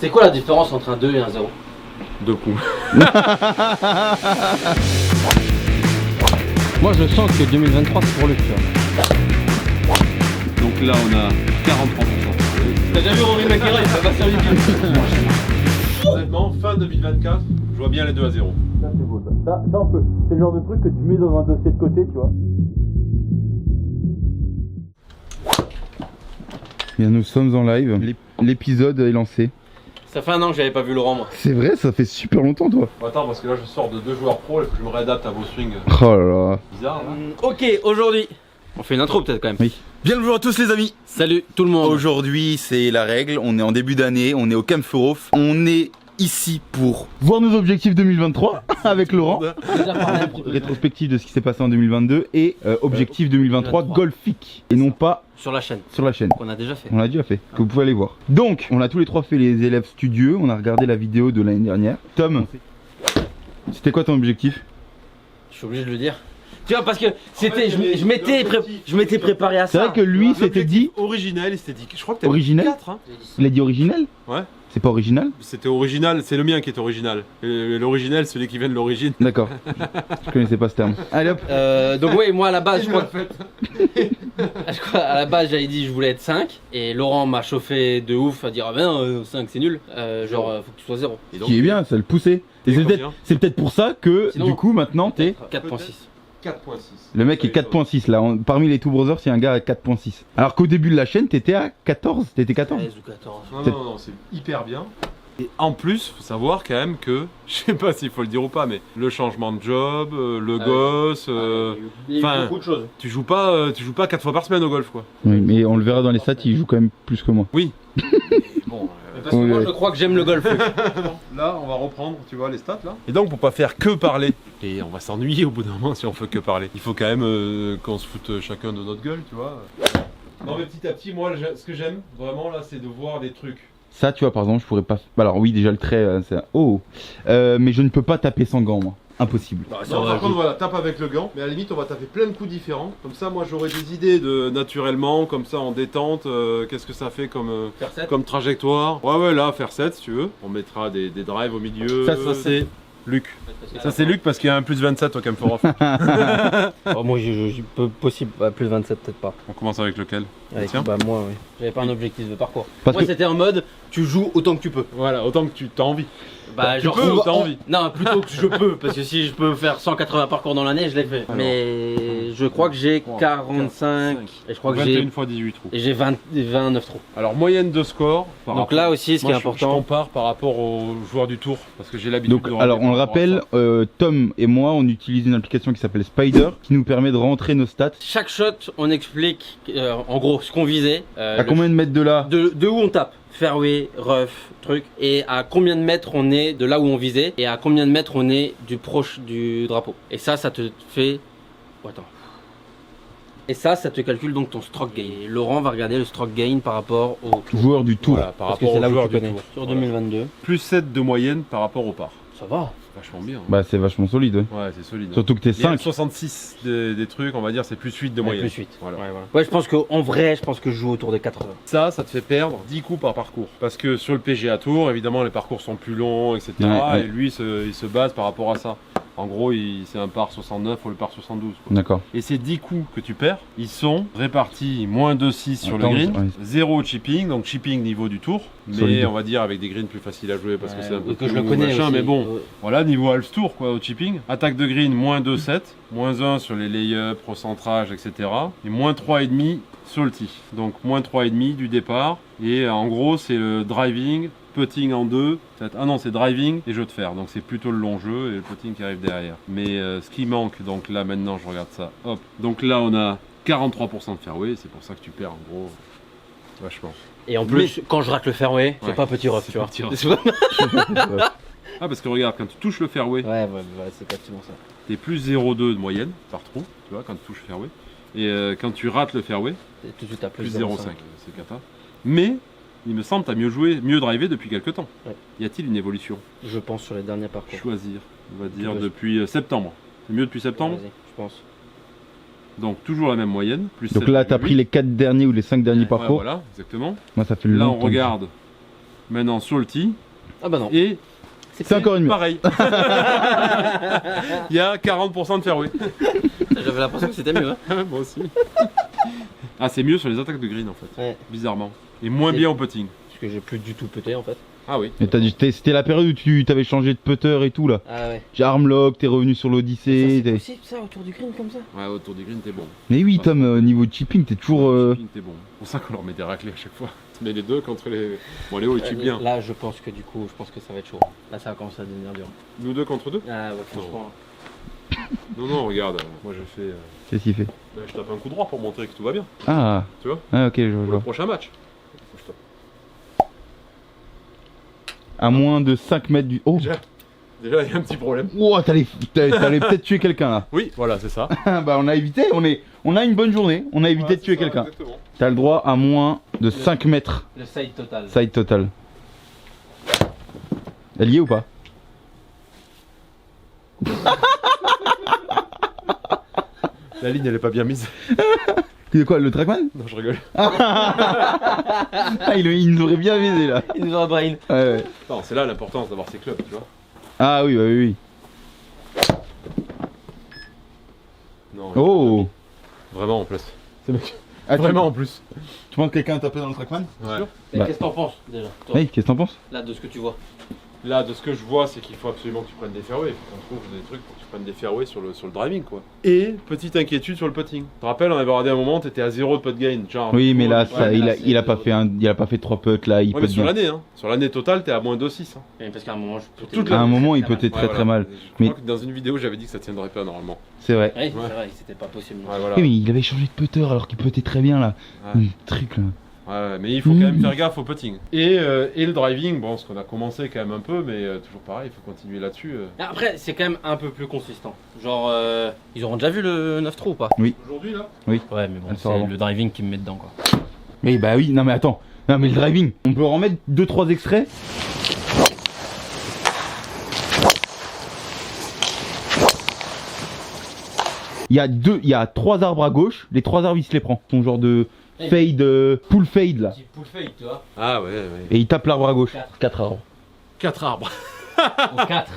C'est quoi la différence entre un 2 et un 0? 2 coups. Moi je sens que 2023 c'est pour Luc, tu vois. Donc là on a 43%. T'as déjà vu Rory McIlroy, ça va sur YouTube. Honnêtement, fin 2024, je vois bien les 2 à 0. Ça c'est beau ça on peut. C'est le genre de truc que tu mets dans un dossier de côté, tu vois. Bien, nous sommes en live, l'épisode est lancé. Ça fait un an que j'avais pas vu Laurent moi. C'est vrai, ça fait super longtemps toi. Attends, parce que là je sors de 2 joueurs pro et que je me réadapte à vos swings. Oh là là. Bizarre là. Ok, aujourd'hui, on fait une intro peut-être quand même. Oui. Bien le bonjour à tous les amis. Salut tout le monde. Aujourd'hui c'est la règle, on est en début d'année, on est au Camp Furov, on est ici pour... Voir nos objectifs 2023 avec Laurent. Déjà parlé un petit peu. Rétrospective de ce qui s'est passé en 2022 et objectif 2023 golfique. Et non pas Sur la chaîne, sur la chaîne. qu'on a déjà fait. On l'a déjà fait, que vous pouvez aller voir. Donc, on a tous les trois fait les élèves studieux, on a regardé la vidéo de l'année dernière. Tom, c'était quoi ton objectif? Je suis obligé de le dire. Tu vois, parce que c'était, je m'étais préparé à C'est ça. vrai que lui s'était dit Original esthétique. Je crois que t'as Original 4 hein. il a dit original. Ouais. C'est pas original? C'était original, c'est le mien qui est original. Et l'original, celui qui vient de l'origine. D'accord. Je connaissais pas ce terme. Allez hop. Donc ouais, moi à la base, je crois à la base j'avais dit je voulais être 5 et Laurent m'a chauffé de ouf à dire ah ben 5 c'est nul, faut que tu sois 0. Et donc, Qui est bien, ça le poussait. Et Et c'est combien peut-être pour ça que Sinon- du coup maintenant t'es... 4.6. 4.6. Le mec est 4.6 là. Parmi les Two Brothers, il y a un gars à 4.6. Alors qu'au début de la chaîne, t'étais à 14. T'étais 14. 13 ou 14. Non, c'est hyper bien. Et en plus, faut savoir quand même que, je sais pas s'il faut le dire ou pas, mais le changement de job, le gosse, Il y a eu enfin, beaucoup de choses. tu joues pas 4 fois par semaine au golf quoi. Oui, mais on le verra dans les stats, il joue quand même plus que moi. Oui. Bon, Parce que moi je crois que j'aime le golf. là, on va reprendre, tu vois, les stats là. Et donc, pour pas faire que parler, et on va s'ennuyer au bout d'un moment si on fait que parler, il faut quand même qu'on se foute chacun de notre gueule, tu vois. Non, mais petit à petit, moi, ce que j'aime vraiment là, c'est de voir des trucs. Ça, tu vois, par exemple, je pourrais pas. Alors, oui, déjà le trait, c'est. Oh mais je ne peux pas taper sans gants, moi. Impossible. Non, par contre, voilà, tape avec le gant, mais à la limite, on va taper plein de coups différents. Comme ça, moi, j'aurai des idées de naturellement, comme ça, en détente, qu'est-ce que ça fait Faire 7. comme trajectoire. Ouais, là, faire 7 si tu veux. On mettra des drives au milieu. Ça c'est Luc. Ça, c'est Luc parce qu'il y a un plus 27 au Camp Furov. Moi possible, plus 27 peut-être pas. On commence avec lequel? Avec, Tiens. bah moi oui. J'avais pas un objectif de parcours. Parce Moi que- c'était en mode tu joues autant que tu peux. Voilà, autant que tu t'as envie. Bah Tu peux ou t'as envie? Non, plutôt que je peux, parce que si je peux faire 180 parcours dans l'année, je l'ai fait. Alors. Mais je crois que j'ai 45 et je crois que 21 j'ai fois 18 trous. et j'ai 29 trous. Alors, moyenne de score. par Donc rapport- là aussi, ce qui Moi, est je important. compare par rapport aux joueurs du tour parce que j'ai l'habitude Donc, de alors, on le par rapport à rappelle, ça. Tom et moi, on utilise une application qui s'appelle Spider qui nous permet de rentrer nos stats. Chaque shot, on explique en gros ce qu'on visait. À combien de mètres de là? de où on tape. Fairway, rough, truc. Et à combien de mètres on est de là où on visait. Et à combien de mètres on est du proche du drapeau. Et ça te fait... Oh, attends. Et ça te calcule donc ton stroke gain. Et Laurent va regarder le stroke gain par rapport au tour. Joueur du tour. Voilà, par Parce que rapport c'est aux là où joueurs tu du connais. tour. Sur Voilà. 2022. Plus 7 de moyenne par rapport au par. Ça va. Vachement bien. Bah, c'est vachement solide. Ouais. Ouais, c'est solide. Surtout que t'es Il y a 5. 66 des trucs, on va dire, c'est plus 8 de Ouais, moyenne. plus 8. Voilà. Ouais, je pense qu'en vrai, je pense que je joue autour de 80. Ça te fait perdre 10 coups par parcours. Parce que sur le PGA Tour, évidemment, les parcours sont plus longs, etc. Ouais. Et lui, il se base par rapport à ça. En gros, c'est un par 69 ou le par 72. Quoi. D'accord. Et ces 10 coups que tu perds, ils sont répartis moins 2,6 sur le Attends, green, ouais. 0 chipping, donc chipping niveau du tour. Mais Solide. on va dire avec des greens plus faciles à jouer parce que c'est un peu que plus je le connais machin, aussi. mais bon. Voilà, niveau half tour quoi au chipping. Attaque de green, moins 2,7, moins 1 sur les lay-ups, recentrage, etc. Et moins 3,5 sur le tee. Donc moins 3,5 du départ. Et en gros, c'est le driving, putting en 2. Ah non, c'est driving et jeu de fer. Donc c'est plutôt le long jeu et le putting qui arrive derrière. Mais ce qui manque, donc là maintenant, je regarde ça. Hop. Donc là, on a 43% de fairway. C'est pour ça que tu perds en gros vachement. Et en plus, quand je rate le fairway, c'est Ouais, pas petit rough, c'est tu vois. pas petit rough. C'est pas- Ah, parce que regarde, quand tu touches le fairway, Ouais, c'est exactement ça. t'es plus 0,2 de moyenne par trou, tu vois, quand tu touches le fairway. Et quand tu rates le fairway, Tout de suite à plus plus 0,5, c'est cata. Mais, il me semble que t'as mieux joué, mieux drivé depuis quelques temps. Ouais. Y a-t-il une évolution? Je pense sur les derniers parcours. Choisir, on va dire peux- depuis septembre. C'est mieux depuis septembre? Vas-y, je pense. Donc toujours la même moyenne. Plus Donc là, t'as 7,8. pris les 4 derniers ou les 5 derniers Ouais, parcours. voilà, exactement. Moi, ça fait le Là, on longtemps. regarde maintenant sur le tee. Ah bah non. Et C'est encore une mieux. pareil. Il y a 40% de fairway. J'avais l'impression que c'était mieux. Hein. Moi aussi. Ah, c'est mieux sur les attaques de green en fait. Ouais. Bizarrement. Et moins C'est- bien au putting. Parce que j'ai plus du tout pété en fait. Ah oui. Mais c'était la période où tu t'avais changé de putter et tout là. Ah ouais. J'ai armlock, t'es revenu sur l'Odyssée. C'est possible ça autour du green comme ça? Ouais, autour du green, t'es bon. Mais oui, Tom, niveau chipping, t'es toujours. Chipping, t'es bon. C'est pour ça qu'on leur met des raclés à chaque fois. Mais les deux contre les. Bon, Léo, il chip bien. Là je pense que du coup, je pense que ça va être chaud. Là ça va commencer à devenir dur. Nous deux contre deux. Ah ouais, franchement. Non, non, regarde. Moi, je fais. Qu'est-ce qu'il fait? Je tape un coup droit pour montrer que tout va bien. Ah. Tu vois? Ah, ok, je Pour le vois. prochain match. Faut que je tape. À moins de 5 mètres du. Oh! Déjà, il y a un petit problème. Wow, t'allais peut-être tuer quelqu'un là. Oui, voilà, c'est ça. Bah, on a évité, on a une bonne journée, on a évité de tuer quelqu'un. Exactement. T'as le droit à moins de 5 mètres. Le side total. Side total. Elle y est ou pas? La ligne, elle est pas bien mise. C'est quoi, le trackman? Non, je rigole. Ah, il nous aurait bien visé là. Il nous aura brain. Ouais, ouais. Non, c'est là l'importance d'avoir ces clubs, tu vois. Ah oui, bah oui, oui. Non, Oh! vraiment en plus. Ah, Vraiment en plus. Tu penses que quelqu'un a tapé dans le trackman? Ouais. Mais Bah. qu'est-ce que t'en penses déjà toi Oui, qu'est-ce que t'en penses? Là de ce que tu vois. Là, de ce que je vois, c'est qu'il faut absolument que tu prennes des fairways. Il faut qu'on trouve des trucs pour que tu prennes des fairways sur le driving, quoi. Et petite inquiétude sur le putting. Tu te rappelles, on avait regardé un moment, t'étais à 0 de putt gain. Genre, Oui, mais là, ouais, ça, mais là, il a c'est- pas fait il a pas fait 3 putts là, il Ouais, peut mais sur bien. l'année, hein. Sur l'année totale, t'es à moins 2,6. Hein. Mais parce qu'à un moment je peux toute À un moment, il peut peut être très Ouais, très voilà. mal. Je Mais- crois que dans une vidéo, j'avais dit que ça tiendrait pas normalement. C'est vrai. Oui, c'est vrai, c'était pas possible. Ouais, voilà. Oui, mais il avait changé de putter alors qu'il puttait très bien là. Ouais. Truc là. Ouais, mais il faut quand même faire gaffe au putting. Et le driving, bon, ce qu'on a commencé quand même un peu, mais toujours pareil, il faut continuer là-dessus. Après, c'est quand même un peu plus consistant. Genre, ils auront déjà vu le 9 trous ou pas? Aujourd'hui, là Ouais, mais bon, Elle sort c'est avant. le driving qui me met dedans quoi. Oui, bah oui, non mais attends. Non mais le driving, on peut en mettre 2-3 extraits. Il y a 3 arbres à gauche, les 3 arbres il se les prend. Son genre de fade, pull fade là. Petit pull fake, tu vois. Ah ouais, ouais. Et il tape l'arbre à gauche. 4. 4 arbres. 4 arbres. Ou 4.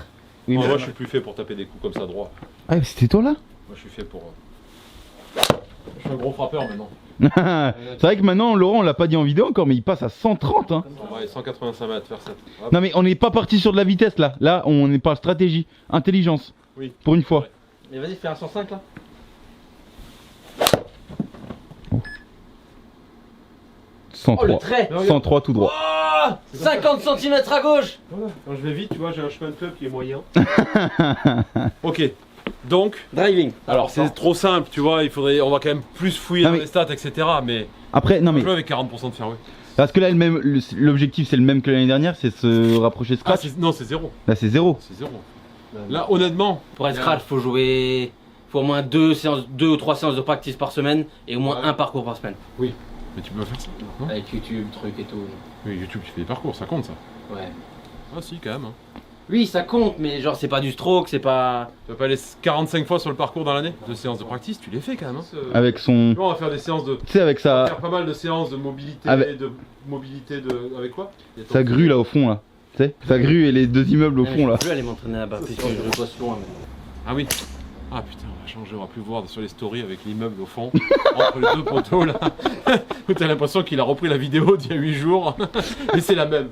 Oui, Moi, mais... je suis plus fait pour taper des coups comme ça droit. Ah, mais c'était toi là? Moi, je suis fait pour. Je suis un gros frappeur maintenant. C'est vrai que maintenant, Laurent, on l'a pas dit en vidéo encore, mais il passe à 130 hein. On va aller 185 mètres, faire 7. Hop. Non mais on n'est pas parti sur de la vitesse là. Là, on est pas stratégie, intelligence. Oui. Pour une fois. Mais vas-y, fais un 105 là. Oh. Oh le 103. trait. 103 tout droit. Oh 50 cm à gauche. Voilà. Quand je vais vite, tu vois, j'ai un chemin de club qui est moyen. Ok. Donc, Driving. alors c'est trop simple, tu vois, on va quand même plus fouiller Ah, dans mais- les stats, etc. Mais Après, non mais jouer avec 40% de fairway. parce que là, l'objectif c'est le même que l'année dernière, c'est se rapprocher de Ah, scratch. non, c'est 0. Là, c'est 0. C'est 0. Là, honnêtement, Pour être scratch, faut jouer. Faut au moins 2 ou 3 séances de practice par semaine et au moins Ouais. un parcours par semaine. mais tu peux faire ça, non? Avec YouTube, truc et tout. Oui, YouTube, tu fais des parcours, ça compte ça. Ouais. Ah, si, quand même. Hein. Oui, ça compte, mais genre, c'est pas du stroke, c'est pas. Tu vas pas aller 45 fois sur le parcours dans l'année? 2 séances de practice, tu les fais quand même. Hein. Avec son. On va faire des séances de. Tu sais, avec On va sa. faire pas mal de séances de mobilité, Avec- avec quoi? Sa grue là au fond là. Tu sais, sa grue et les 2 immeubles au Ouais, mais fond là. Je peux plus aller m'entraîner là-bas parce que je bosse loin. Ah oui. Ah putain, on va changer, on va plus voir sur les stories avec l'immeuble au fond, entre les deux poteaux là. Où t'as l'impression qu'il a repris la vidéo d'il y a 8 jours, mais c'est la même.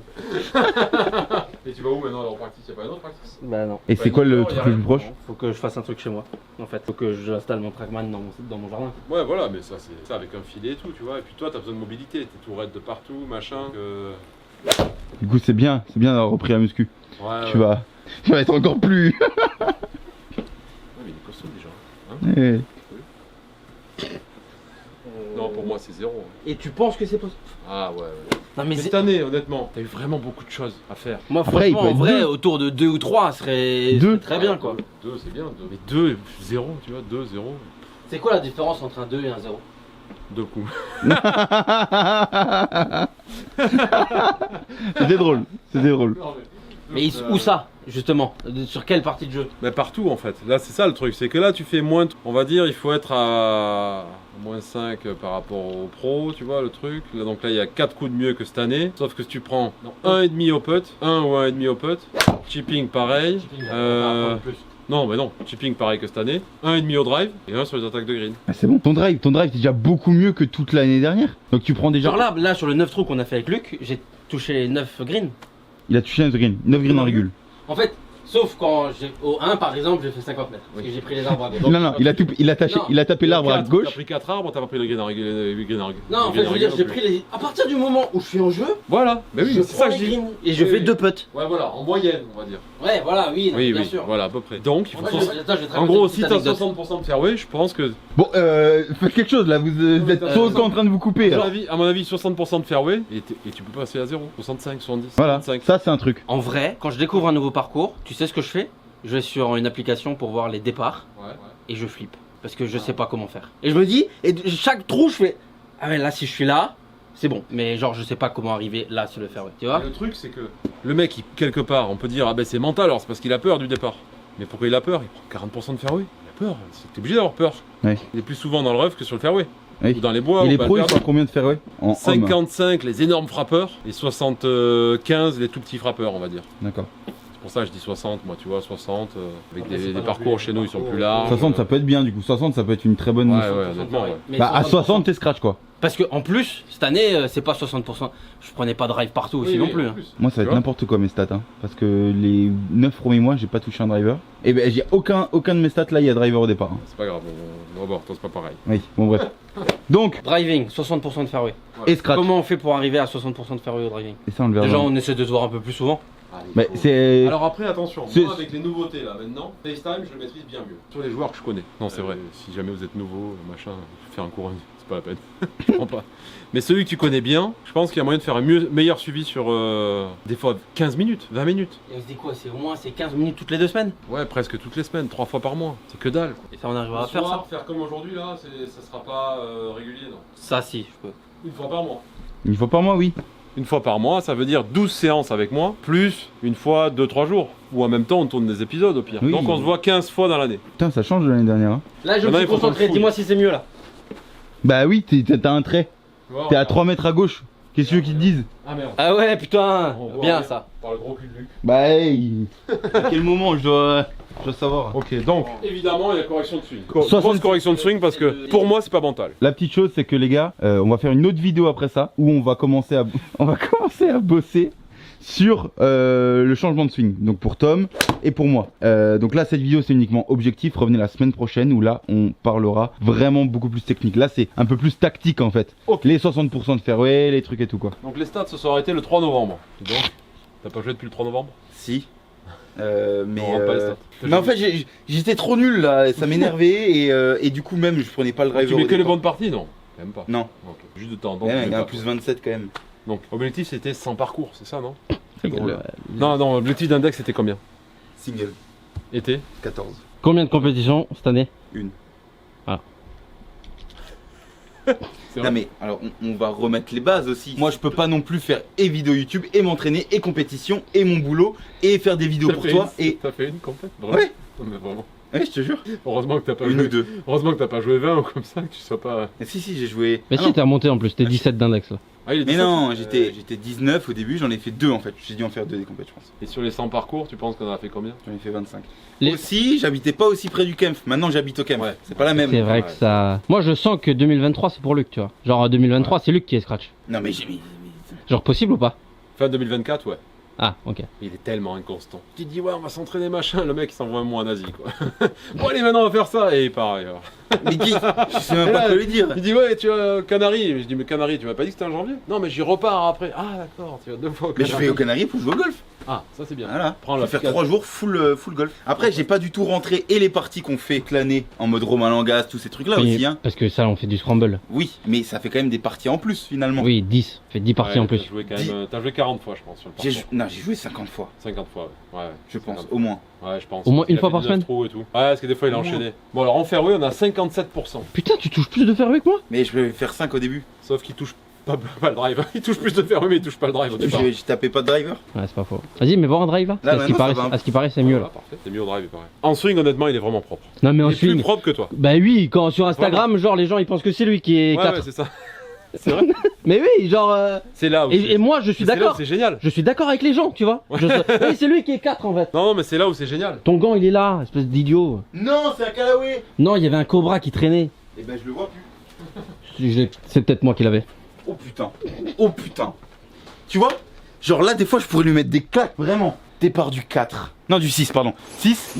Et tu vas où maintenant en practice? Y'a pas un autre practice? Bah non. Et c'est quoi le truc le plus proche? Faut que je fasse un truc chez moi. En fait, faut que j'installe mon trackman dans mon jardin. Ouais, voilà, mais ça c'est ça avec un filet et tout, tu vois. Et puis toi, t'as besoin de mobilité, t'es tout raide de partout, machin. Du coup, c'est bien d'avoir repris la muscu. Ouais, Tu vas être encore plus. Ouais, mais il est costaud déjà. Eh. Non, pour moi c'est 0. Et tu penses que c'est possible? Ah ouais. Non Mais mais cette année, honnêtement, t'as eu vraiment beaucoup de choses à faire. moi Après, il franchement peut en être vrai deux. autour de 2 ou 3 serait Deux. très bien quoi. 2 c'est bien, 2. Mais 2, 0, tu vois, 2, 0. C'est quoi la différence entre un 2 et un 0? 2 coups. C'était drôle, c'était drôle. Mais où ça? justement, sur quelle partie de jeu? Mais partout en fait. Là c'est ça le truc, c'est que là tu fais moins, on va dire il faut être à moins 5 par rapport au pro, tu vois le truc. Là, donc là il y a 4 coups de mieux que cette année. Sauf que si tu prends 1,5 au putt, 1 ou 1,5 au putt, chipping pareil. Non mais non, chipping pareil que cette année, 1,5 au drive et 1 sur les attaques de green. Ah, c'est bon, ton drive c'est déjà beaucoup mieux que toute l'année dernière. Donc tu prends déjà. Genre là sur le 9 trous qu'on a fait avec Luc, j'ai touché les 9 greens. Il a touché 9 greens, 9 greens en régule. En fait, sauf quand au 1 par exemple, j'ai fait 50 mètres. Parce que j'ai pris les arbres à gauche. Non, il a tapé l'arbre à gauche. T'as pris 4 arbres, t'as pas pris le green en régule. Non, en fait, je veux dire, j'ai pris les. À partir du moment où je suis en jeu, voilà, mais oui, je c'est ça prends que je les dis. greens et je fais 2 putts. Ouais, voilà, en moyenne, on va dire. Ouais, voilà, oui, non, bien sûr. Voilà, à peu près. Donc, il faut. En fait, attends, je vais te En raconter gros, une si petite t'as anecdote. 60% de fairway, je pense que. Bon, faites quelque chose là, vous êtes tous en train de vous couper. là. À mon avis, 60% de fairway et tu peux passer à 0. 65, 70, Voilà, 65. ça c'est un truc. En vrai, quand je découvre un nouveau parcours, tu sais ce que je fais? Je vais sur une application pour voir les départs Ouais. et je flippe. Parce que je sais pas comment faire. Et je me dis, et chaque trou, je fais ah ouais, là, si je suis là, c'est bon. Mais genre, je sais pas comment arriver là sur le fairway. Tu vois? Le truc, c'est que le mec, quelque part, on peut dire, ah ben c'est mental, alors c'est parce qu'il a peur du départ. Mais pourquoi il a peur? Il prend 40% de fairway. Il a peur, t'es obligé d'avoir peur. Ouais. Il est plus souvent dans le rough que sur le fairway. Oui. Ou dans les bois. Et ou les pas pros ils perdu. sont à combien de fairway en homme? 55 les énormes frappeurs et 75 les tout petits frappeurs, on va dire. D'accord. C'est pour ça que je dis 60, moi tu vois, 60 avec des parcours chez nous ils sont plus larges. 60 ça peut être bien du coup, 60 ça peut être une très bonne. Ouais, ouais, honnêtement, ouais. Mais Bah à 60%. 60 t'es scratch quoi. Parce que en plus, cette année, c'est pas 60%. Je prenais pas de drive partout aussi Oui, non oui, plus. en Hein. plus. Moi ça va Tu être vois n'importe quoi mes stats hein. Parce que les 9 premiers mois j'ai pas touché un driver. Et ben j'ai aucun de mes stats là il y a driver au départ. hein. C'est pas grave, on rebord, c'est pas pareil. Oui, bon bref. Donc, Driving, 60% de fairway. et scratch. Comment on fait pour arriver à 60% de fairway au driving? Et ça on le verra. Déjà, on essaie de se voir un peu plus souvent. Mais c'est. Alors après attention, C'est- moi avec les nouveautés là maintenant, FaceTime je le maîtrise bien mieux. Sur les joueurs que je connais. Non c'est vrai, si jamais vous êtes nouveau, machin, faire un cours, c'est pas la peine. Je comprends pas. Mais celui que tu connais bien, je pense qu'il y a moyen de faire un meilleur suivi sur des fois 15 minutes, 20 minutes. Et on se dit quoi? C'est au moins 15 minutes toutes les 2 semaines? Ouais, presque toutes les semaines, 3 fois par mois. C'est que dalle. Quoi. Et ça, on arrivera à Le faire soir, ça? faire comme aujourd'hui là, ça sera pas régulier non. Ça, si, je peux. Une fois par mois. Une fois par mois, oui. Une fois par mois, ça veut dire 12 séances avec moi, plus une fois 2-3 jours. Ou en même temps, on tourne des épisodes au pire. Oui. Donc on se voit 15 fois dans l'année. Putain, ça change de l'année dernière. hein. Là, je me Maintenant, suis il faut qu'on concentré. le fouille. Dis-moi si c'est mieux là. Bah oui, t'as un trait. T'es à 3 mètres à gauche. Qu'est-ce que tu veux qu'ils te disent? Ah merde. Ah ouais, putain, On voit bien rien. ça. Par le gros cul de Luc. Bah hey. À quel moment je dois savoir? Ok, donc évidemment il y a correction de swing. 60 Grosse correction de swing parce que pour moi c'est pas mental. La petite chose, c'est que les gars, on va faire une autre vidéo après ça où on va commencer à bosser sur le changement de swing. Donc pour Tom et pour moi. Donc là, cette vidéo c'est uniquement objectif. Revenez la semaine prochaine où là on parlera vraiment beaucoup plus technique. Là c'est un peu plus tactique en fait. Ok. Les 60% de fairway, les trucs et tout quoi. Donc les stats se sont arrêtés le 3 novembre. Donc t'as pas joué depuis le 3 novembre? Si. Mais, On rentre pas les stats. mais en fait, j'étais trop nul là, ça m'énervait et du coup, même je prenais pas le driver. Tu au mets que les départ. bonnes parties? Non, même pas. Non, Ok. Juste de temps. Donc, ouais, tu il y mets a un pas. plus 27 quand même. Donc objectif c'était 100 parcours, c'est ça non? C'est drôle. Non, non, l'objectif d'index c'était combien? Single, Été? 14. Combien de compétitions cette année? C'est Non vrai. mais alors on va remettre les bases aussi. Moi je peux pas non plus faire et vidéo YouTube et m'entraîner et compétition et mon boulot et faire des vidéos T'as pour fait toi une- et T'as fait une complète? Vraiment? Ouais. Non, mais vraiment. ouais je te jure Heureusement que t'as pas une ou joué. deux. Heureusement que t'as pas joué 20 ou comme ça, que tu sois pas. Mais si j'ai joué. Mais Ah si, non. t'es remonté en plus, t'es 17 d'index là. Ah, il est Mais 17. non j'étais 19 au début, j'en ai fait 2 en fait. J'ai dû en faire 2 des compètes je pense. Et sur les 100 parcours, tu penses qu'on en a fait combien? J'en ai fait 25. Les- Aussi j'habitais pas aussi près du Kempf. Maintenant j'habite au Kempf. Ouais. C'est pas la même. C'est vrai que ça. Moi je sens que 2023 c'est pour Luc, tu vois. Genre 2023 c'est Luc qui est scratch. Non mais j'ai mis. Genre possible ou pas? Fin 2024, ouais. Ah, ok. Il est tellement inconstant. Tu te dis, ouais, on va s'entraîner machin. Le mec, il s'envoie un mot en Asie, quoi. Bon, allez, maintenant, on va faire ça. Et pareil. Alors. Mais qui je sais même pas quoi lui dire. Il dit, ouais, tu vas aux Canaries. Je dis, mais Canaries, tu m'as pas dit que c'était en janvier? Non, mais j'y repars après. Ah, d'accord, tu vas 2 fois aux Mais je Canaries. vais aux Canaries pour jouer au golf. Ah, ça, c'est bien. Voilà. Prends Je la vais faire piquette. 3 jours full golf. Après, j'ai pas du tout rentré et les parties qu'on fait toute l'année en mode Romain Langas, tous ces trucs là Et- aussi. Hein. Parce que ça on fait du scramble. Oui, mais ça fait quand même des parties en plus finalement. Oui, 10. Fait 10 parties Ouais, en plus. T'as joué, quand même, t'as joué 40 fois, je pense, sur le J'ai parcours. non, j'ai joué 50 fois, 50 fois, ouais. Ouais, je pense, 50. au moins. Ouais, je pense. Au moins une Il a fois fait par 19 semaine trous et tout. Ouais, parce que des fois, il a Au moins. enchaîné. Bon, alors en fairway, on a 57%. Putain, tu touches plus de fairway que moi? Mais je vais faire 5 au début. Sauf qu'il touche Pas le drive. Il touche plus de fairway, mais il touche pas le drive au départ. J'ai tapé pas de driver. Ouais, c'est pas faux. Vas-y, mais voir un drive là. Là, À ce qui maintenant, ça paraît, va. à ce qui paraît, c'est mieux Voilà, là. parfait. C'est mieux au drive, il paraît. En swing, honnêtement, il est vraiment propre. Non, mais en Il est plus swing. propre que toi. Bah oui, quand sur Instagram, genre les gens ils pensent que c'est lui qui est Ouais, 4. ouais, c'est ça. C'est vrai. Mais oui, genre. C'est là où. Et moi je suis c'est là où d'accord. c'est génial. Je suis d'accord avec les gens, tu vois. Ouais. Oui, c'est lui qui est 4 en fait. Non, mais c'est là où c'est génial. Ton gant il est là, espèce d'idiot. Non, c'est un Callaway. Non, il y avait un cobra qui traînait. Et ben je le vois plus. C'est peut-être moi qui l'avais. Oh putain. Oh putain. Tu vois? Genre là, des fois, je pourrais lui mettre des claques, vraiment. Départ du 4. Non, du 6, pardon. 6,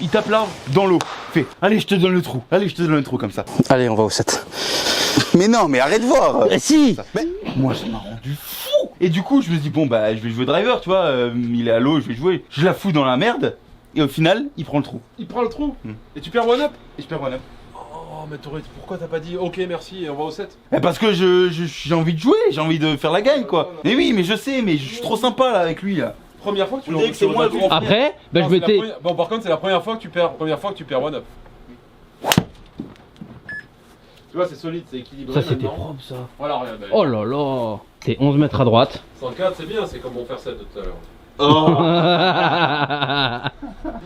il tape l'arbre dans l'eau. Fais, allez, je te donne le trou. Allez, je te donne le trou comme ça. Allez, on va au 7. Mais non, mais arrête de voir. Si. Mais moi, ça m'a rendu fou. Et du coup, je me dis, bon, bah, je vais jouer driver, tu vois. Il est à l'eau, je vais jouer. Je la fous dans la merde. Et au final, il prend le trou. Il prend le trou. Hmm. Et tu perds one up. Et je perds one up. Oh, mais pourquoi t'as pas dit ok, merci, et on va au 7? Eh, parce que j'ai envie de jouer, j'ai envie de faire la gagne, quoi. Mais oui, mais je sais, mais je suis trop sympa là avec lui là. Première fois que tu Vous dites que c'est moi le grand frère. Après, bah Non, je c'est la m'étais. première- Bon, par contre, c'est la première fois que tu perds one up. Tu vois, c'est solide, c'est équilibré. Ça c'était maintenant. propre ça. Voilà, regarde. Oh là là. T'es 11 mètres à droite. 104, c'est bien, c'est comme mon faire 7 de tout à l'heure. Oh.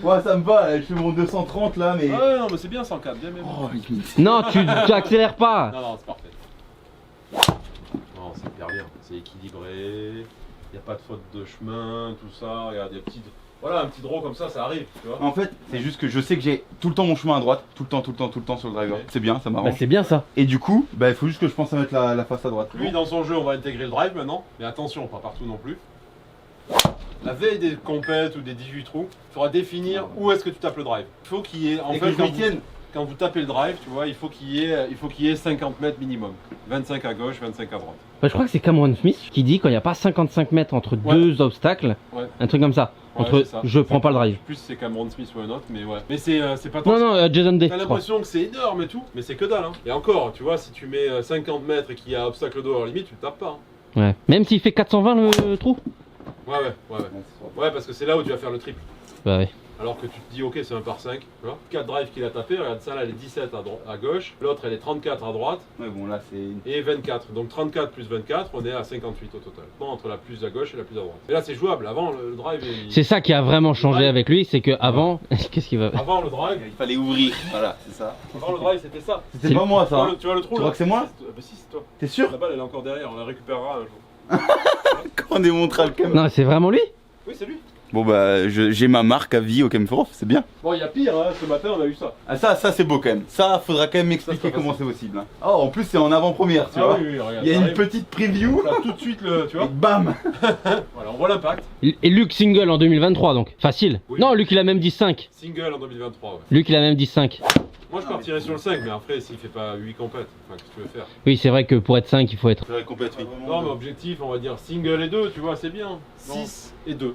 Ouais, ça me va, là, je fais mon 230 là, mais. Ouais, non, mais c'est bien 104, bien même. Oh, limite. Non, tu accélères pas. Non, c'est parfait. Non, c'est hyper bien, c'est équilibré. Y a pas de faute de chemin, tout ça. Regarde, y a voilà, un petit draw comme ça arrive, tu vois. En fait, c'est juste que je sais que j'ai tout le temps mon chemin à droite, tout le temps sur le driver. Ouais. C'est bien, ça Bah m'arrange. c'est bien ça. Et du coup, bah il faut juste que je pense à mettre la face à droite. Lui, dans son jeu, on va intégrer le drive maintenant. Mais attention, pas partout non plus. La veille des compètes ou des 18 trous, il faudra définir où est-ce que tu tapes le drive. Il faut qu'il y ait, en Et fait, que je m'y tienne. quand vous tapez le drive, tu vois, il faut qu'il y ait 50 mètres minimum. 25 à gauche, 25 à droite. Bah, je crois que c'est Cameron Smith qui dit quand il n'y a pas 55 mètres entre Ouais. deux obstacles, Ouais. un truc comme ça. Ouais, Entre c'est ça. je prends pas le drive. Plus c'est Cameron Smith ou un autre, mais ouais. Mais c'est pas tant. Non, non, Jason Day. T'as je crois. l'impression que c'est énorme et tout, mais c'est que dalle. Hein. Et encore, tu vois, si tu mets 50 mètres et qu'il y a obstacle d'eau à la limite, tu le tapes pas. Hein. Ouais. Même s'il fait 420 le trou. Ouais, Ouais, parce que c'est là où tu vas faire le triple. Bah ouais. Alors que tu te dis, ok, c'est un par 5. Tu vois 4 drives qu'il a tapé, regarde ça là, elle est 17 à gauche, l'autre elle est 34 à droite Ouais, bon là c'est. et 24. Donc 34 plus 24, on est à 58 au total. Bon, entre la plus à gauche et la plus à droite. Et là c'est jouable. Avant le drive. C'est ça qui a vraiment changé Ouais. avec lui, c'est que avant, qu'est-ce qu'il va. Avant le drive. Il fallait ouvrir, voilà, c'est ça. Avant le drive c'était ça. C'était pas moi Tu vois ça. le, tu vois le trou Tu là crois que c'est moi? Bah si, c'est toi. T'es sûr? La balle elle est encore derrière, on la récupérera un jour. Quand on démontrera le cam. Non, c'est vraiment lui. Oui, c'est lui. Bon bah j'ai ma marque à vie au Camphor, c'est bien. Bon, il y a pire, hein. Ce matin on a eu ça. Ah ça c'est beau quand même. Ça faudra quand même Ça, m'expliquer c'est pas comment c'est possible. Hein. Oh en plus c'est en avant-première tu vois. oui, regarde. Il y a une t'arrives, petite preview. t'as tout de suite le. Tu Et vois bam. Voilà, on voit l'impact. Et Luc single en 2023 donc. Facile. Oui. Non, Luc il a même dit 5. Single en 2023, ouais. Luc il a même dit 5. Moi je partirais sur le 5, mais après s'il fait pas 8 compètes, enfin qu'est-ce que tu veux faire? Oui, c'est vrai que pour être 5, il faut être. C'est vrai complète oui. Non mais objectif, on va dire single et 2, tu vois, c'est bien. 6 et 2.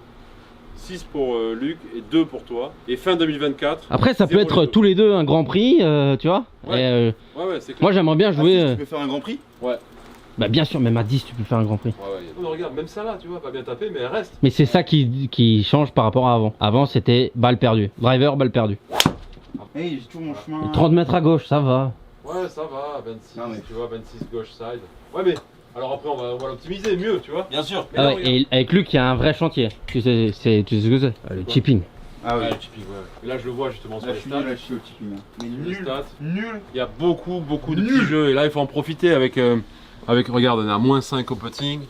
6 pour Luc et 2 pour toi. Et fin 2024. Après, ça peut zéro être les deux. tous les deux un grand prix, tu vois. Ouais. Et, Ouais, c'est clair. moi j'aimerais bien jouer. Tu peux faire un grand prix? Bah bien sûr, même à 10 tu peux faire un grand prix. Non, regarde, même ça là, tu vois, pas bien tapé, mais elle reste. Mais c'est ça qui change par rapport à avant. Avant c'était balle perdue. Driver, balle perdue. Hey, j'ai toujours mon chemin. Et 30 mètres à gauche, ça va. Ouais, ça va, 26, Non, mais- tu vois, 26 gauche side. Ouais, mais alors après on va l'optimiser mieux, tu vois. Bien sûr. Mais Ah là, ouais, regarde. et avec Luc, il y a un vrai chantier. Tu sais ce que c'est le quoi chipping. Ah oui. Ouais, le chipping, ouais. Et là je le vois justement sur Là les je suis stats. nul, là je suis au chipping. Hein. Mais Sur les nul. stats. Nul. Il y a beaucoup de petits jeux et là il faut en profiter avec, regarde, on est à moins 5 au putting,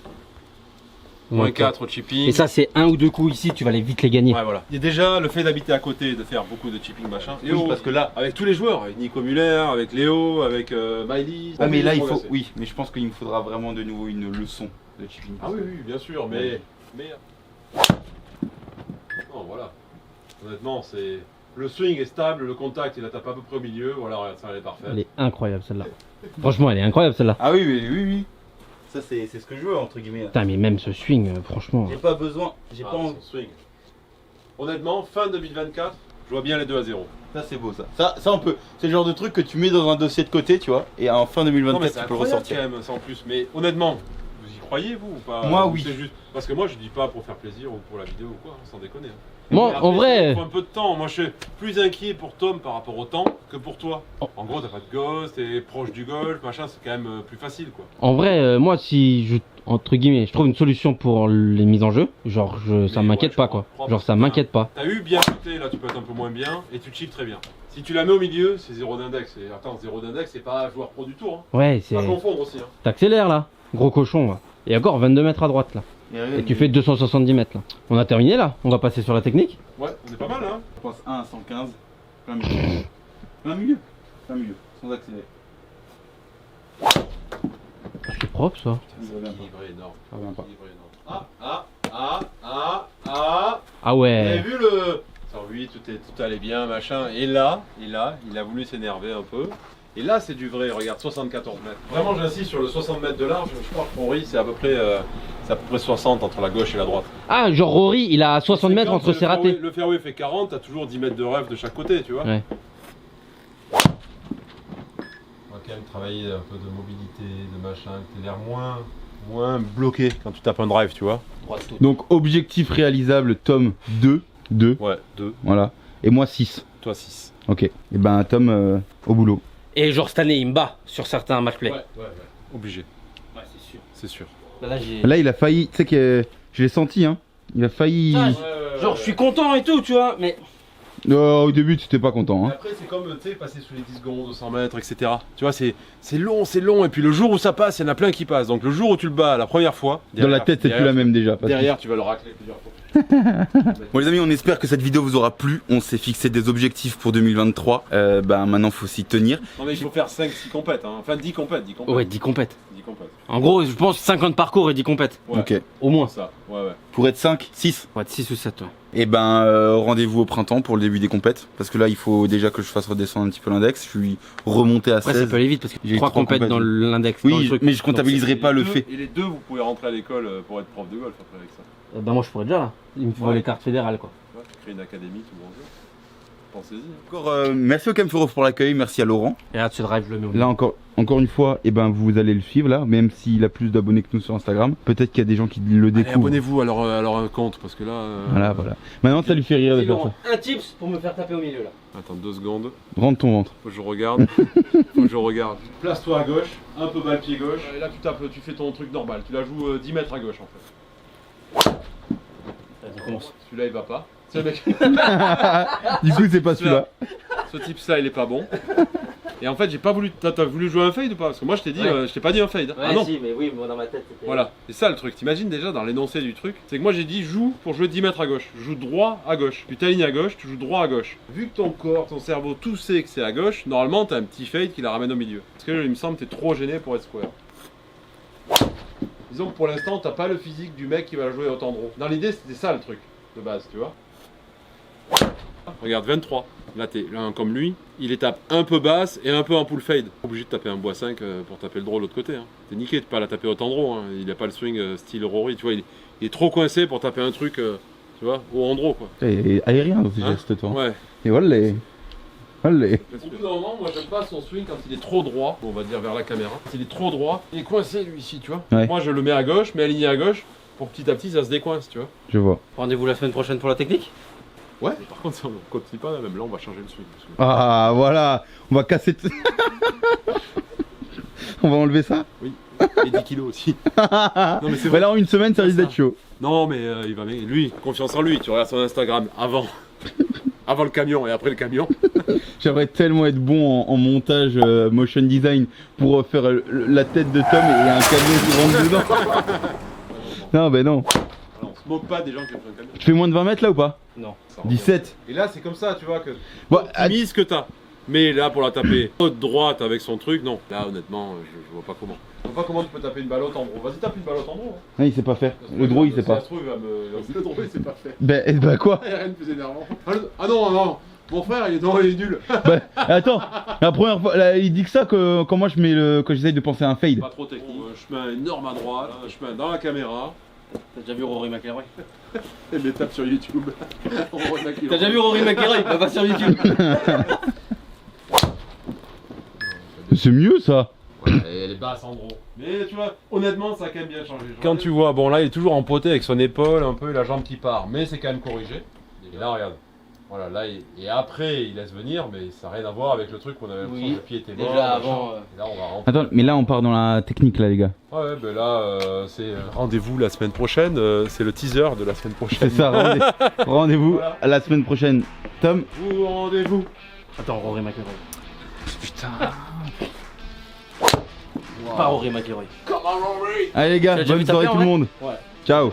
moins 4 au chipping. Et ça, c'est un ou deux coups ici, tu vas aller vite les gagner. Ouais, voilà. Il y a déjà le fait d'habiter à côté et de faire beaucoup de chipping machin. Oui, parce que là. Avec tous les joueurs, avec Nico Muller, avec Léo, avec Miley. Ah mais là il faut. progresser. Oui, mais je pense qu'il me faudra vraiment de nouveau une leçon de chipping. Ah oui, oui, bien sûr, mais. Non, voilà. Honnêtement, c'est. Le swing est stable, le contact il la tape à peu près au milieu, voilà, regarde, ça elle est parfaite. Elle est incroyable celle-là. Franchement, elle est incroyable celle-là. Ah oui, oui. Ça c'est ce que je veux entre guillemets. Putain, mais même ce swing, franchement. J'ai pas besoin. J'ai Ah, pas envie. son swing. Honnêtement, fin 2024, je vois bien les 2 à 0. Ça c'est beau ça. Ça on peut. C'est le genre de truc que tu mets dans un dossier de côté, tu vois. Et en fin Non, mais 2024 c'est tu peux le incroyable ressortir. quand même, ça en plus. Mais honnêtement, vous y croyez vous ou pas? Moi, Ou oui. c'est juste... Parce que moi je dis pas pour faire plaisir ou pour la vidéo ou quoi, sans déconner. Hein. Moi, Mais après, en vrai. il faut un peu de temps. Moi je suis plus inquiet pour Tom par rapport au temps que pour toi. Oh. En gros, t'as pas de gosse, t'es proche du golf, machin, c'est quand même plus facile quoi. En vrai, moi, si je. Entre guillemets, je trouve une solution pour les mises en jeu. Genre, ça Mais m'inquiète ouais, pas je quoi. comprends. Genre, ça m'inquiète pas. T'as eu bien shooté, là tu peux être un peu moins bien et tu chips très bien. Si tu la mets au milieu, c'est 0 d'index. Et attends, 0 d'index, c'est pas joueur pro du tour. Hein. Ouais, c'est. Pas confondre aussi. Hein. T'accélères là. Gros cochon là. Et encore 22 mètres à droite là. Et tu fais 270 mètres là. On a terminé là. On va passer sur la technique. Ouais, on est pas mal hein. Je pense 1 à 115. Plein milieu. Plein milieu. Plein milieu. Sans accélérer. C'est propre ça. Il revient pas. Équilibré énorme. Ça revient pas. Équilibré énorme. Ah Ah Vous avez ouais. vu le 108, tout allait bien, machin. Et là, il a voulu s'énerver un peu. Et là, c'est du vrai, regarde, 74 mètres. Vraiment, j'insiste sur le 60 mètres de large. Je crois que Rory, c'est à peu près 60 entre la gauche et la droite. Ah, genre Rory, il a 60 mètres Quand entre ses ratés. Le fairway fait 40, t'as toujours 10 mètres de rêve de chaque côté, tu vois. Ouais. On va quand même travailler un peu de mobilité, de machin, que t'aies l'air moins bloqué quand tu tapes un drive, tu vois. Donc objectif réalisable, Tom 2. Ouais, 2, Voilà. Et moi 6. toi 6. Ok. Et ben Tom au boulot. Et genre cette année, il me bat sur certains match play. Ouais. Obligé, Ouais, c'est sûr. c'est sûr. Là, j'ai. Là il a failli, tu sais que je l'ai senti hein. Il a failli. Ça, Genre, je suis content et tout, tu vois, mais. Au début tu étais pas content Et hein. après, c'est comme, tu sais, passer sous les 10 secondes, 100 mètres, etc. Tu vois, c'est long. Et puis le jour où ça passe, il y en a plein qui passent. Donc le jour où tu le bats la première fois, Dans la tête c'est plus la même déjà. parce que- Derrière, tu vas le racler plusieurs fois. Bon les amis, on espère que cette vidéo vous aura plu. On s'est fixé des objectifs pour 2023. Maintenant faut s'y tenir. Non, mais il faut faire 5-6 compètes. Hein. Enfin, 10 compètes. Ouais, 10 compètes. 10 compètes. En gros, je pense 50 parcours et 10 compètes. Ouais. Ok. Au moins. Ça, ouais. Pour être 5, 6. Ouais, 6 ou 7, ouais. Et rendez-vous au printemps pour le début des compètes. Parce que là il faut déjà que je fasse redescendre un petit peu l'index. Je suis remonté à Après, 16. ça peut aller vite parce que J'ai 3 trois compètes compètes, dans oui. l'index. dans le Oui, truc. mais je comptabiliserai pas le fait. Et les deux, vous pouvez rentrer à l'école pour être prof de golf après avec ça. Bah, moi, je pourrais déjà là. Il me faut Ouais. les cartes fédérales, quoi. Ouais, créer une académie, tout bonjour. Pensez-y. Encore merci au Camfurov pour l'accueil, merci à Laurent. Et là, ce drive, je le mets au Là encore une fois, et ben vous allez le suivre là, même s'il a plus d'abonnés que nous sur Instagram. Peut-être qu'il y a des gens qui le Allez, découvrent. abonnez-vous à leur compte parce que là. Voilà. Maintenant ça lui fait rire de Dis, faire Laurent, ça. un tips pour me faire taper au milieu là. Attends 2 secondes. Rentre ton ventre. Faut que je regarde. Place-toi à gauche, un peu bas le pied gauche. Et là, tu fais ton truc normal. Tu la joues 10 mètres à gauche en fait. Vas-y, commence. Celui-là, il va pas. Ce mec. Du coup c'est pas celui-là. Ce type-là, il est pas bon. Et en fait, j'ai pas voulu. T'as voulu jouer un fade ou pas? Parce que moi, je t'ai dit, Ouais. je t'ai pas dit un fade. Ouais, Ah non. si, mais oui, moi dans ma tête c'était. Voilà, c'est ça le truc. T'imagines déjà dans l'énoncé du truc, c'est que moi j'ai dit joue pour jouer 10 mètres à gauche, joue droit à gauche. Tu t'alignes à gauche, tu joues droit à gauche. Vu que ton corps, ton cerveau, tout sait que c'est à gauche, normalement t'as un petit fade qui la ramène au milieu. Parce que il me semble que t'es trop gêné pour être square. Disons que pour l'instant t'as pas le physique du mec qui va jouer au tendron. Dans l'idée c'était ça le truc de base, tu vois. Regarde 23, là t'es là, comme lui, il les tape un peu basse et un peu en pull fade. Obligé de taper un bois 5 pour taper le draw de l'autre côté. Hein. T'es niqué de pas la taper au tendron, hein. Il a pas le swing style Rory, tu vois, il est trop coincé pour taper un truc, tu vois, au endro quoi. Et aérien aussi Hein geste toi. Ouais. Et voilà. Allez. Au bout d'un moment, moi j'aime pas son swing quand il est trop droit, on va dire vers la caméra. S'il est trop droit, il est coincé lui ici, tu vois. Ouais. Moi je le mets à gauche, mais aligné à gauche, pour petit à petit ça se décoince, tu vois. Je vois. Rendez-vous la semaine prochaine pour la technique. Ouais, mais par contre, si on continue pas, même là on va changer le swing. Ah voilà. On va casser. On va enlever ça. Et 10 kilos aussi. Non mais c'est Bah là en une semaine ça risque d'être chaud. Non mais il va lui, confiance en lui, tu regardes son Instagram avant le camion et après le camion. J'aimerais tellement être bon en montage motion design pour faire la tête de Tom et un camion qui rentre dedans. Non bah non. Alors, on se moque pas des gens qui font un camion. Je fais moins de 20 mètres là ou pas? Non. Ça revient. 17. Et là c'est comme ça, tu vois que Bon, optimise ce que t'as. Mais là pour la taper haute droite avec son truc, non. Là honnêtement, je vois pas comment. Je vois pas comment tu peux taper une balle haute en draw. Vas-y tape une balle haute en draw. Hein. non, il sait pas faire. Le draw il sait Si ça pas. se trouve, il va me... Le draw il sait pas faire. Bah quoi? Il y a rien de plus énervant. Ah non, mon frère il est nul. Bah attends, la première fois, là, il dit que ça que quand moi je mets quand j'essaye de penser à un fade. Pas trop technique. Je mets un énorme à droite, je mets un dans la caméra. T'as déjà vu Rory McIlroy? Et les tape sur YouTube. T'as déjà vu Rory McIlroy? Bah va sur YouTube. C'est mieux ça. Ouais, Elle est basse en gros. Mais tu vois, honnêtement, ça a quand même bien changé. Quand tu vois, bon là, il est toujours empoté avec son épaule, un peu, et la jambe qui part. Mais c'est quand même corrigé. Et là, regarde. Voilà, là, et après, il laisse venir, mais ça n'a rien à voir avec le truc qu'on avait l'impression que le pied était mort. Déjà avant. Et là, on va rentrer. Attends, mais là on part dans la technique là les gars. Ouais, ben là, c'est rendez-vous la semaine prochaine. C'est le teaser de la semaine prochaine. C'est ça, rendez-vous Voilà. à la semaine prochaine. Tom. Vous rendez-vous. Attends, Rory McIlroy. Putain. Pas Rory McIlroy. Allez les gars, Tu l'as déjà bonne vu soirée taper, tout le en monde. Ouais. Ciao.